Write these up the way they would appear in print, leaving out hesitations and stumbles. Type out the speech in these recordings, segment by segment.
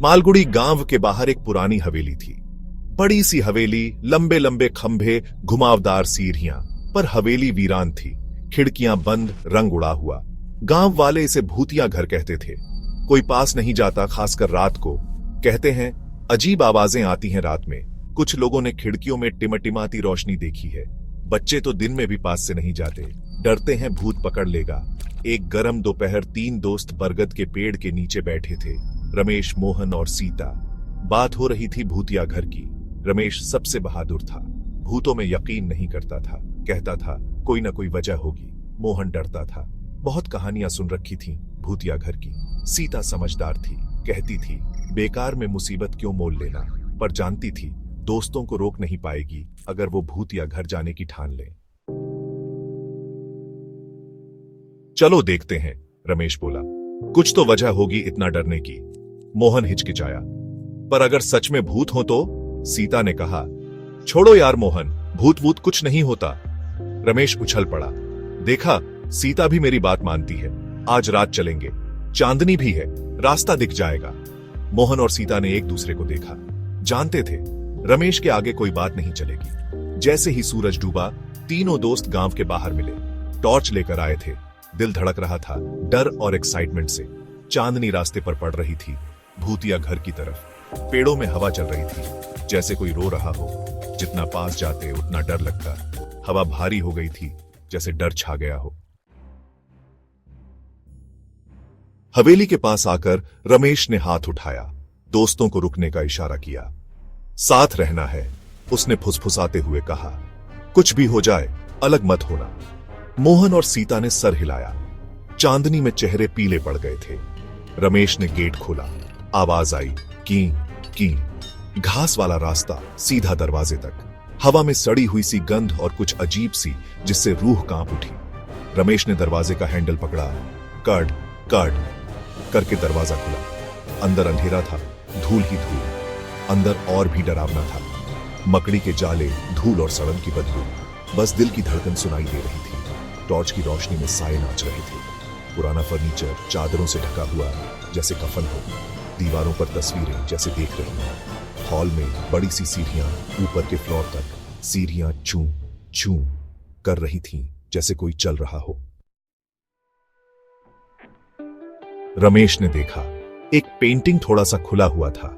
मालगुड़ी गांव के बाहर एक पुरानी हवेली थी। बड़ी सी हवेली, लंबे लंबे खंभे, घुमावदार सीढ़ियां, पर हवेली वीरान थी। खिड़कियां बंद, रंग उड़ा हुआ। गांव वाले इसे भूतिया घर कहते थे। कोई पास नहीं जाता, खासकर रात को। कहते हैं अजीब आवाजें आती हैं रात में। कुछ लोगों ने खिड़कियों में टिमटिमाती रोशनी देखी है। बच्चे तो दिन में भी पास से नहीं जाते, डरते हैं भूत पकड़ लेगा। एक गर्म दोपहर 3 दोस्त बरगद के पेड़ के नीचे बैठे थे, रमेश, मोहन और सीता। बात हो रही थी भूतिया घर की। रमेश सबसे बहादुर था, भूतों में यकीन नहीं करता था। कहता था कोई ना कोई वजह होगी। मोहन डरता था, बहुत कहानियां सुन रखी थी भूतिया घर की। सीता समझदार थी, कहती थी बेकार में मुसीबत क्यों मोल लेना, पर जानती थी दोस्तों को रोक नहीं पाएगी अगर वो भूतिया घर जाने की ठान ले। चलो देखते हैं, रमेश बोला। कुछ तो वजह होगी इतना डरने की। मोहन हिचकिचाया, पर अगर सच में भूत हो तो? सीता ने कहा। छोड़ो यार मोहन, भूत वूत कुछ नहीं होता। रमेश उछल पड़ा। देखा, सीता भी मेरी बात मानती है। आज रात चलेंगे, चांदनी भी है, रास्ता दिख जाएगा। मोहन और सीता ने एक दूसरे को देखा। जानते थे रमेश के आगे कोई बात नहीं चलेगी। जैसे ही सूरज डूबा, तीनों दोस्त गांव के बाहर मिले। टॉर्च लेकर आए थे। दिल धड़क रहा था डर और एक्साइटमेंट से। चांदनी रास्ते पर पड़ रही थी, भूतिया घर की तरफ। पेड़ों में हवा चल रही थी, जैसे कोई रो रहा हो। जितना पास जाते उतना डर लगता। हवा भारी हो गई थी, जैसे डर छा गया हो। हवेली के पास आकर रमेश ने हाथ उठाया, दोस्तों को रुकने का इशारा किया। साथ रहना है, उसने फुसफुसाते हुए कहा। कुछ भी हो जाए, अलग मत होना। मोहन और सीता ने सर हिलाया। चांदनी में चेहरे पीले पड़ गए थे। रमेश ने गेट खोला। आवाज आई, की की। घास वाला रास्ता सीधा दरवाजे तक। हवा में सड़ी हुई सी गंध और कुछ अजीब सी, जिससे रूह कांप उठी। रमेश ने दरवाजे का हैंडल पकड़ा। कड़ कड़ करके दरवाजा खुला। अंदर अंधेरा था, धूल ही धूल। अंदर और भी डरावना था। मकड़ी के जाले, धूल और सड़न की बदबू। बस दिल की धड़कन सुनाई दे रही थी। टॉर्च की रोशनी में साए नाच रहे थे। पुराना फर्नीचर चादरों से ढका हुआ, जैसे कफन हो। दीवारों पर तस्वीरें जैसे देख रही हैं। हॉल में बड़ी सी सीढ़ियां, ऊपर के फ्लोर तक सीढ़ियां चूं चूं कर रही थीं, जैसे कोई चल रहा हो। रमेश ने देखा, एक पेंटिंग थोड़ा सा खुला हुआ था।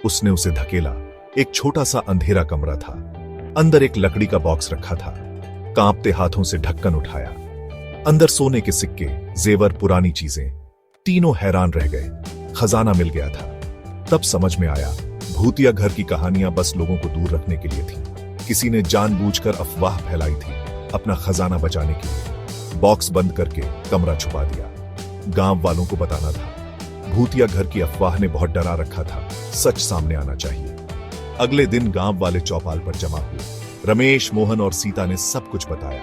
उसने उसे धकेला। एक छोटा सा अंधेरा कमरा था। अंदर एक लकड़ी का बॉक्स रखा था। कांपते हाथों से ढक्कन उठाया। अंदर सोने के सिक्के, जेवर, पुरानी चीजें। तीनों हैरान रह गए। खजाना मिल गया था। तब समझ में आया, भूतिया घर की कहानियां बस लोगों को दूर रखने के लिए थी। किसी ने जानबूझकर अफवाह फैलाई थी, अपना खजाना बचाने के लिए। बॉक्स बंद करके कमरा छुपा दिया। गांव वालों को बताना था, भूतिया घर की अफवाह ने बहुत डरा रखा था, सच सामने आना चाहिए। अगले दिन गांव वाले चौपाल पर जमा हुए। रमेश, मोहन और सीता ने सब कुछ बताया।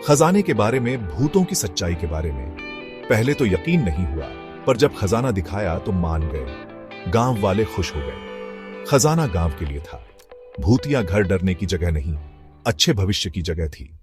खजाने के बारे में, भूतों की सच्चाई के बारे में। पहले तो यकीन नहीं हुआ, पर जब खजाना दिखाया तो मान गए। गांव वाले खुश हो गए। खजाना गांव के लिए था। भूतिया घर डरने की जगह नहीं, अच्छे भविष्य की जगह थी।